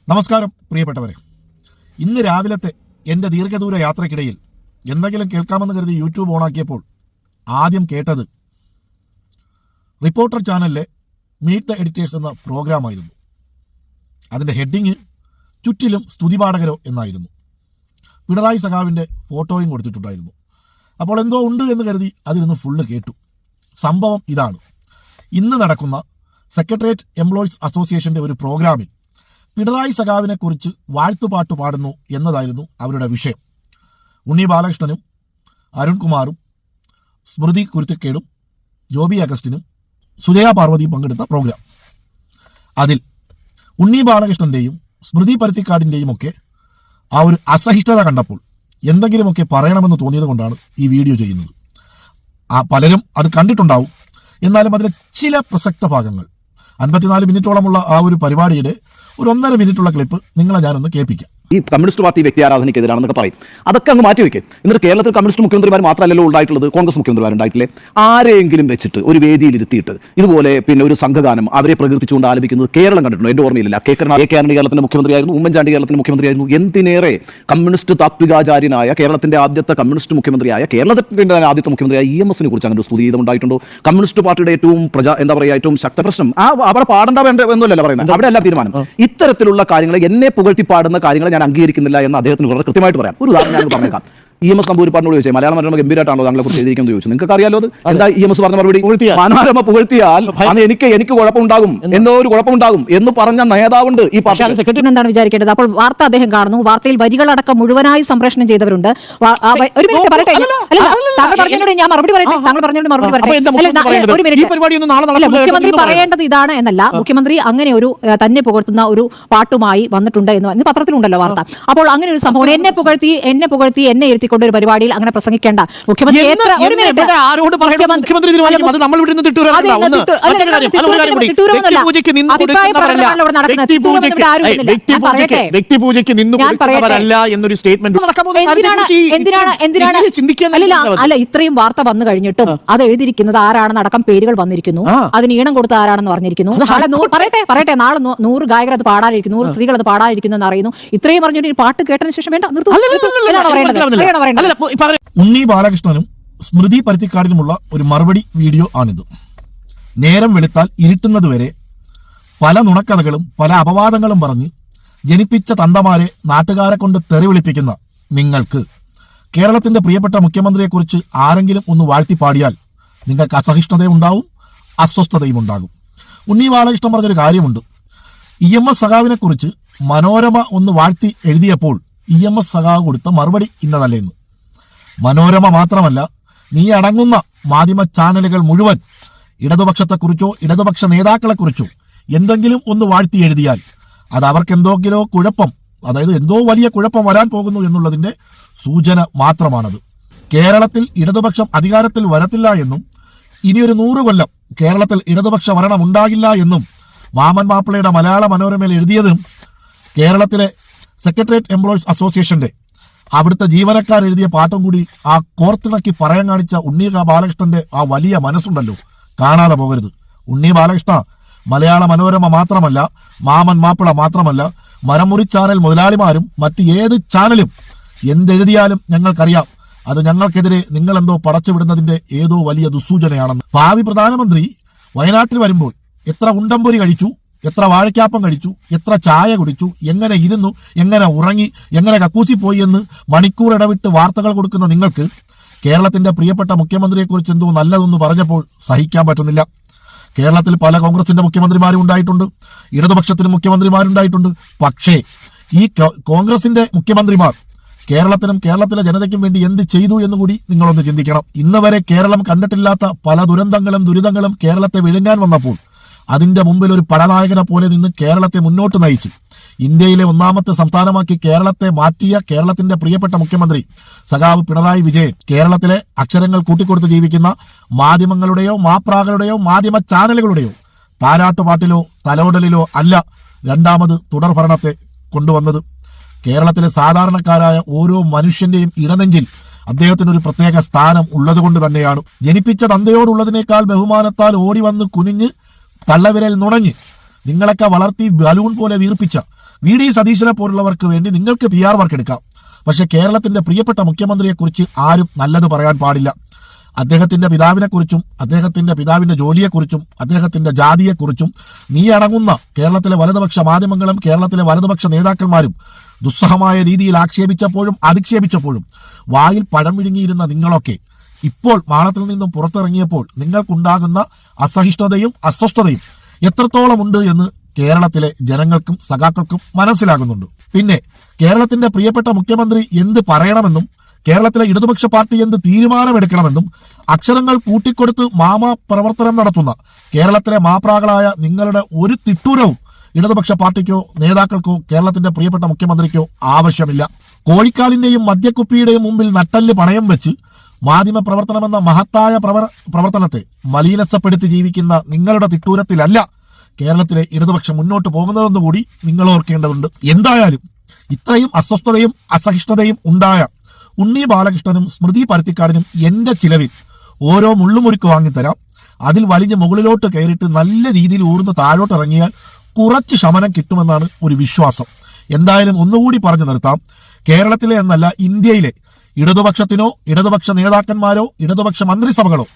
നമസ്കാരം പ്രിയപ്പെട്ടവരെ. ഇന്ന് രാവിലത്തെ എൻ്റെ ദീർഘദൂര യാത്രയ്ക്കിടയിൽ എന്തെങ്കിലും കേൾക്കാമെന്ന് കരുതി യൂട്യൂബ് ഓണാക്കിയപ്പോൾ ആദ്യം കേട്ടത് റിപ്പോർട്ടർ ചാനലിലെ മീറ്റ് ദ എഡിറ്റേഴ്സ് എന്ന പ്രോഗ്രാമായിരുന്നു. അതിൻ്റെ ഹെഡിങ് ചുറ്റിലും സ്തുതിപാഠകരോ എന്നായിരുന്നു. പിണറായി സഖാവിൻ്റെ ഫോട്ടോയും കൊടുത്തിട്ടുണ്ടായിരുന്നു. അപ്പോൾ എന്തോ ഉണ്ട് എന്ന് കരുതി അതിരുന്ന് ഫുള്ള് കേട്ടു. സംഭവം ഇതാണ്: ഇന്ന് നടക്കുന്ന സെക്രട്ടേറിയറ്റ് എംപ്ലോയീസ് അസോസിയേഷൻ്റെ ഒരു പ്രോഗ്രാമിൽ പിണറായി സഖാവിനെ കുറിച്ച് വാഴ്ത്തുപാട്ട് പാടുന്നു എന്നതായിരുന്നു അവരുടെ വിഷയം. ഉണ്ണി ബാലകൃഷ്ണനും അരുൺകുമാറും സ്മൃതി കുരുത്തക്കേടും ജോബി അഗസ്റ്റിനും സുജയ പാർവതിയും പങ്കെടുത്ത പ്രോഗ്രാം. അതിൽ ഉണ്ണി ബാലകൃഷ്ണൻ്റെയും സ്മൃതി പരുത്തിക്കാടിൻ്റെയും ഒക്കെ ആ ഒരു അസഹിഷ്ണുത കണ്ടപ്പോൾ എന്തെങ്കിലുമൊക്കെ പറയണമെന്ന് തോന്നിയത് കൊണ്ടാണ് ഈ വീഡിയോ ചെയ്യുന്നത്. പലരും അത് കണ്ടിട്ടുണ്ടാവും. എന്നാലും അതിലെ ചില പ്രസക്ത ഭാഗങ്ങൾ 54 മിനിറ്റോളമുള്ള ആ ഒരു പരിപാടിയുടെ ഒരു 1.5 മിനിറ്റുള്ള ക്ലിപ്പ് നിങ്ങളെ ഞാനൊന്ന് കേൾപ്പിക്കാം. ഈ കമ്മ്യൂണിസ്റ്റ് പാർട്ടി വ്യക്തി ആരാധനയ്ക്കെതിരാണെന്നൊക്കെ പറയും. അതൊക്കെ അങ്ങ് മാറ്റിവെക്കുക. എന്നിട്ട് കേരളത്തിൽ കമ്മ്യൂണിസ്റ്റ് മുഖ്യമന്ത്രിമാർ മാത്രമല്ലോ ഉണ്ടായിട്ടുള്ളത്, കോൺഗ്രസ് മുഖ്യമന്ത്രിമാരുണ്ടായിട്ടില്ലേ? ആരെങ്കിലും വെച്ചിട്ട് ഒരു വേദിയിൽ ഇരുത്തിയിട്ട് ഇതുപോലെ ഒരു സംഘഗാനം അവരെ പ്രകീർത്തിച്ചുകൊണ്ട് ആലപിക്കുന്നത് കേരളം കണ്ടിട്ടുണ്ടോ? എൻ്റെ ഓർമ്മയില്ല. കെ കരുണാകരൻ കേരളത്തിന്റെ മുഖ്യമന്ത്രിയായിരുന്നു, ഉമ്മൻചാണ്ടി കേരളത്തിന്റെ മുഖ്യമന്ത്രിയായിരുന്നു. എന്തിനേറെ കമ്മ്യൂണിസ്റ്റ് താത്വികാചാര്യനായ കേരളത്തിന്റെ ആദ്യത്തെ കമ്മ്യൂണിസ്റ്റ് മുഖ്യമന്ത്രിയായ കേരളത്തിന്റെ ആദ്യത്തെ മുഖ്യമന്ത്രിയായ EMS കുറിച്ച് അങ്ങനെ ഒരു സ്തുതി ഉണ്ടായിട്ടുണ്ടോ? കമ്മ്യൂണിസ്റ്റ് പാർട്ടിയുടെ ഏറ്റവും ശക്ത പ്രശ്നം അവിടെ പാടേണ്ട എന്നല്ല പറയുന്നത്, അവിടെ അല്ല തീരുമാനം. ഇത്തരത്തിലുള്ള കാര്യങ്ങളെ, എന്നെ പുകഴ്ത്തി പാടുന്ന കാര്യങ്ങളെ ഞാൻ അംഗീകരിക്കുന്നില്ല എന്ന് അദ്ദേഹത്തിന് വളരെ കൃത്യമായിട്ട് പറയാം. ഒരു ഉദാഹരണം ഞാൻ പറഞ്ഞേക്കാം. EMS നമ്പൂരിപ്പാടിനോട് ചോദിച്ചാൽ മലയാള മനോരമ ഗംഭീരമായിട്ടാണോ താങ്കളെ കുറിച്ച് എഴുതിയിരിക്കുന്നത് ചോദിച്ചു. നിങ്ങൾക്ക് അറിയാലോ അത് എന്താ EMS പറഞ്ഞ മറുപടി? മനോരമ പുകഴ്ത്തിയാൽ എനിക്ക് കുഴപ്പമുണ്ടാകും, എന്തോ ഒരു കുഴപ്പമുണ്ടാകും എന്ന് പറഞ്ഞ നേതാവുണ്ട് ഈ പാർട്ടി. സെക്രട്ടറി എന്താണ് വിചാരിക്കേണ്ടത്? അപ്പോൾ വാർത്ത അദ്ദേഹം കാണുന്നു, വാർത്തയിൽ വരികളടക്കം മുഴുവനായി സംപ്രേഷണം ചെയ്തവരുണ്ട്. ഒരു മിനിറ്റ് പറയട്ടെ, താങ്കൾ പറഞ്ഞോട് ഞാൻ മറുപടി പറയട്ടെ. താങ്കൾ പറഞ്ഞോട് മറുപടി പറയട്ടെ. ഒരു മിനിറ്റ്. മുഖ്യമന്ത്രി പറയേണ്ടത് ഇതാണ് എന്നല്ല, മുഖ്യമന്ത്രി അങ്ങനെ ഒരു തന്നെ പുകഴ്ത്തുന്ന ഒരു പാട്ടുമായി വന്നിട്ടുണ്ട് എന്ന് പത്രത്തിലുണ്ടല്ലോ വാർത്ത. അപ്പോൾ അങ്ങനെ ഒരു സംഭവം എന്നെ പുകഴ്ത്തി എന്നെ ഇരുത്തിക്കൊണ്ട് ഒരു പരിപാടിയിൽ അങ്ങനെ പ്രസംഗിക്കേണ്ട മുഖ്യമന്ത്രി അല്ല, ഇത്രയും വാർത്ത വന്നു കഴിഞ്ഞിട്ടും അത് എഴുതിയിരിക്കുന്നത് ആരാണെന്നടക്കം പേരുകൾ വന്നിരിക്കുന്നു, അതിന് ഈണം കൊടുത്ത ആരാണെന്ന് പറഞ്ഞിരിക്കുന്നു. പറയട്ടെ, നാളെ 100 ഗായകർ അത് പാടാനിരിക്കുന്നു, 100 സ്ത്രീകൾ അത് പാടാനിരിക്കുന്നു എന്ന് അറിയുന്നു. ഇത്രയും പറഞ്ഞിട്ട് പാട്ട് കേട്ടതിന് ശേഷം വേണ്ട ഉണ്ണി ബാലകൃഷ്ണനും സ്മൃതി പരുത്തിക്കാടിനുമുള്ള ഒരു മറുപടി വീഡിയോ ആണിത്. നേരം വെളുത്താൽ ഇരുട്ടുന്നതുവരെ പല നുണക്കഥകളും പല അപവാദങ്ങളും പറഞ്ഞ് ജനിപ്പിച്ച തന്തമാരെ നാട്ടുകാരെ കൊണ്ട് തെറി വിളിപ്പിക്കുന്ന നിങ്ങൾക്ക് കേരളത്തിന്റെ പ്രിയപ്പെട്ട മുഖ്യമന്ത്രിയെക്കുറിച്ച് ആരെങ്കിലും ഒന്ന് വാഴ്ത്തി പാടിയാൽ നിങ്ങൾക്ക് അസഹിഷ്ണുതയും ഉണ്ടാവും, അസ്വസ്ഥതയും ഉണ്ടാകും. ഉണ്ണി ബാലകൃഷ്ണൻ പറഞ്ഞൊരു കാര്യമുണ്ട്. EMS സഖാവിനെ കുറിച്ച് മനോരമ ഒന്ന് വാഴ്ത്തി എഴുതിയപ്പോൾ EMS സഖാവ് കൊടുത്ത മറുപടി ഇന്നതല്ലെന്ന്. മനോരമ മാത്രമല്ല, നീ അടങ്ങുന്ന മാധ്യമ ചാനലുകൾ മുഴുവൻ ഇടതുപക്ഷത്തെക്കുറിച്ചോ ഇടതുപക്ഷ നേതാക്കളെക്കുറിച്ചോ എന്തെങ്കിലും ഒന്ന് വാഴ്ത്തി എഴുതിയാൽ അത് അവർക്ക് എന്തെങ്കിലോ കുഴപ്പം, അതായത് എന്തോ വലിയ കുഴപ്പം വരാൻ പോകുന്നു എന്നുള്ളതിന്റെ സൂചന മാത്രമാണത്. കേരളത്തിൽ ഇടതുപക്ഷം അധികാരത്തിൽ വരത്തില്ല എന്നും ഇനിയൊരു 100 കൊല്ലം കേരളത്തിൽ ഇടതുപക്ഷ ഭരണം ഉണ്ടാകില്ല എന്നും മാമൻ മാപ്പിളയുടെ മലയാള മനോരമയിൽ എഴുതിയതും കേരളത്തിലെ സെക്രട്ടേറിയറ്റ് എംപ്ലോയീസ് അസോസിയേഷന്റെ അവിടുത്തെ ജീവനക്കാർ എഴുതിയ പാട്ടും കൂടി ആ കോർത്തിണക്കി പറയാൻ കാണിച്ച ഉണ്ണി ബാലകൃഷ്ണന്റെ ആ വലിയ മനസ്സുണ്ടല്ലോ, കാണാതെ പോകരുത്. ഉണ്ണി ബാലകൃഷ്ണ മലയാള മനോരമ മാത്രമല്ല, മാമൻ മാപ്പിള മാത്രമല്ല, മരമുറി ചാനൽ മുതലാളിമാരും മറ്റ് ഏത് ചാനലും എന്തെഴുതിയാലും ഞങ്ങൾക്കറിയാം അത് ഞങ്ങൾക്കെതിരെ നിങ്ങളെന്തോ പടച്ചുവിടുന്നതിന്റെ ഏതോ വലിയ ദുസ്സൂചനയാണെന്ന്. ഭാവി പ്രധാനമന്ത്രി വയനാട്ടിൽ വരുമ്പോൾ എത്ര ഉണ്ടംപൊരി കഴിച്ചു, എത്ര വാഴയ്ക്കാപ്പം കഴിച്ചു, എത്ര ചായ കുടിച്ചു, എങ്ങനെ ഇരുന്നു, എങ്ങനെ ഉറങ്ങി, എങ്ങനെ കക്കൂസി പോയി എന്ന് മണിക്കൂർ ഇടവിട്ട് വാർത്തകൾ കൊടുക്കുന്ന നിങ്ങൾക്ക് കേരളത്തിന്റെ പ്രിയപ്പെട്ട മുഖ്യമന്ത്രിയെക്കുറിച്ച് എന്തോ നല്ലതെന്ന് പറഞ്ഞപ്പോൾ സഹിക്കാൻ പറ്റുന്നില്ല. കേരളത്തിൽ പല കോൺഗ്രസിന്റെ മുഖ്യമന്ത്രിമാരും ഉണ്ടായിട്ടുണ്ട്, ഇടതുപക്ഷത്തിന് മുഖ്യമന്ത്രിമാരുണ്ടായിട്ടുണ്ട്. പക്ഷേ ഈ കോൺഗ്രസിന്റെ മുഖ്യമന്ത്രിമാർ കേരളത്തിനും കേരളത്തിലെ ജനതയ്ക്കും വേണ്ടി എന്ത് ചെയ്തു എന്നുകൂടി നിങ്ങളൊന്ന് ചിന്തിക്കണം. ഇന്ന് വരെ കേരളം കണ്ടിട്ടില്ലാത്ത പല ദുരന്തങ്ങളും കേരളത്തെ വിഴുങ്ങാൻ വന്നപ്പോൾ അതിന്റെ മുമ്പിൽ ഒരു പടനായകനെ പോലെ നിന്ന് കേരളത്തെ മുന്നോട്ട് നയിച്ചു ഇന്ത്യയിലെ 1ാമത്തെ സംസ്ഥാനമാക്കി കേരളത്തെ മാറ്റിയ കേരളത്തിന്റെ പ്രിയപ്പെട്ട മുഖ്യമന്ത്രി സഖാവ് പിണറായി വിജയൻ കേരളത്തിലെ അക്ഷരങ്ങൾ കൂട്ടിക്കൊടുത്ത് ജീവിക്കുന്ന മാധ്യമങ്ങളുടെയോ മാപ്രാകളുടെയോ മാധ്യമ ചാനലുകളുടെയോ താരാട്ടുപാട്ടിലോ തലോടലിലോ അല്ല 2ാമത് തുടർ ഭരണത്തെ കൊണ്ടുവന്നത്. കേരളത്തിലെ സാധാരണക്കാരായ ഓരോ മനുഷ്യന്റെയും ഇടനെഞ്ചിൽ അദ്ദേഹത്തിനൊരു പ്രത്യേക സ്ഥാനം ഉള്ളതുകൊണ്ട് തന്നെയാണ്. ജനിപ്പിച്ച തന്തയോടുള്ളതിനേക്കാൾ ബഹുമാനത്താൽ ഓടി വന്ന് കുനിഞ്ഞ് തള്ളവിരൽ നുണഞ്ഞ് നിങ്ങളൊക്കെ വളർത്തി ബലൂൺ പോലെ വീർപ്പിച്ച വി ഡി സതീശനെ പോലുള്ളവർക്ക് വേണ്ടി നിങ്ങൾക്ക് PR വർക്ക് എടുക്കാം. പക്ഷെ കേരളത്തിന്റെ പ്രിയപ്പെട്ട മുഖ്യമന്ത്രിയെക്കുറിച്ച് ആരും നല്ലത് പറയാൻ പാടില്ല. അദ്ദേഹത്തിന്റെ പിതാവിനെക്കുറിച്ചും അദ്ദേഹത്തിന്റെ പിതാവിന്റെ ജോലിയെക്കുറിച്ചും അദ്ദേഹത്തിന്റെ ജാതിയെക്കുറിച്ചും നീ അടങ്ങുന്ന കേരളത്തിലെ വലതുപക്ഷ മാധ്യമങ്ങളും കേരളത്തിലെ വലതുപക്ഷ നേതാക്കന്മാരും ദുസ്സഹമായ രീതിയിൽ ആക്ഷേപിച്ചപ്പോഴും അധിക്ഷേപിച്ചപ്പോഴും വായിൽ പഴം വിഴുങ്ങിയിരുന്ന നിങ്ങളൊക്കെ ഇപ്പോൾ മാളത്തിൽ നിന്നും പുറത്തിറങ്ങിയപ്പോൾ നിങ്ങൾക്കുണ്ടാകുന്ന അസഹിഷ്ണുതയും അസ്വസ്ഥതയും എത്രത്തോളം ഉണ്ട് എന്ന് കേരളത്തിലെ ജനങ്ങൾക്കും സഖാക്കൾക്കും മനസ്സിലാകുന്നുണ്ട്. പിന്നെ കേരളത്തിന്റെ പ്രിയപ്പെട്ട മുഖ്യമന്ത്രി എന്ത് പറയണമെന്നും കേരളത്തിലെ ഇടതുപക്ഷ പാർട്ടി എന്ത് തീരുമാനമെടുക്കണമെന്നും അക്ഷരങ്ങൾ കൂട്ടിക്കൊടുത്ത് പ്രവർത്തനം നടത്തുന്ന കേരളത്തിലെ മാപ്രാകളായ നിങ്ങളുടെ ഒരു തിട്ടൂരവും ഇടതുപക്ഷ പാർട്ടിക്കോ നേതാക്കൾക്കോ കേരളത്തിന്റെ പ്രിയപ്പെട്ട മുഖ്യമന്ത്രിക്കോ ആവശ്യമില്ല. കോഴിക്കാലിന്റെയും മദ്യക്കുപ്പിയുടെയും മുമ്പിൽ നട്ടല് പണയം വെച്ച് മാധ്യമ പ്രവർത്തനമെന്ന മഹത്തായ പ്രവർത്തനത്തെ മലീനസപ്പെടുത്തി ജീവിക്കുന്ന നിങ്ങളുടെ തിട്ടൂരത്തിലല്ല കേരളത്തിലെ ഇടതുപക്ഷം മുന്നോട്ട് പോകുന്നതെന്നുകൂടി നിങ്ങൾ ഓർക്കേണ്ടതുണ്ട്. എന്തായാലും ഇത്രയും അസ്വസ്ഥതയും അസഹിഷ്ണുതയും ഉണ്ടായ ഉണ്ണി ബാലകൃഷ്ണനും സ്മൃതി പരുത്തിക്കാടിനും എന്റെ ചിലവിൽ ഓരോ മുള്ളുമുറുക്ക് വാങ്ങിത്തരാം. അതിൽ വലിഞ്ഞ് മുകളിലോട്ട് കയറിയിട്ട് നല്ല രീതിയിൽ ഊർന്ന് താഴോട്ട് ഇറങ്ങിയാൽ കുറച്ച് ശമനം കിട്ടുമെന്നാണ് ഒരു വിശ്വാസം. എന്തായാലും ഒന്നുകൂടി പറഞ്ഞു നിർത്താം. കേരളത്തിലെ എന്നല്ല ഇന്ത്യയിലെ ഇടതുപക്ഷത്തിനോ ഇടതുപക്ഷ നേതാക്കന്മാരോ ഇടതുപക്ഷ മന്ത്രിസഭകളോ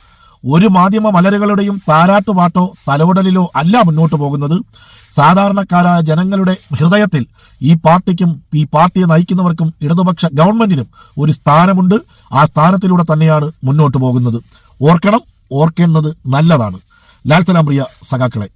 ഒരു മാധ്യമ മലരുകളുടെയും താരാട്ടുപാട്ടോ തലോടലിലോ അല്ല മുന്നോട്ട് പോകുന്നത്. സാധാരണക്കാരായ ജനങ്ങളുടെ ഹൃദയത്തിൽ ഈ പാർട്ടിക്കും ഈ പാർട്ടിയെ നയിക്കുന്നവർക്കും ഇടതുപക്ഷ ഗവൺമെന്റിനും ഒരു സ്ഥാനമുണ്ട്. ആ സ്ഥാനത്തിലൂടെ തന്നെയാണ് മുന്നോട്ട് പോകുന്നത്. ഓർക്കണം, ഓർക്കേണ്ടത് നല്ലതാണ്. ലാൽ സലാം പ്രിയ സഖാക്കളെ.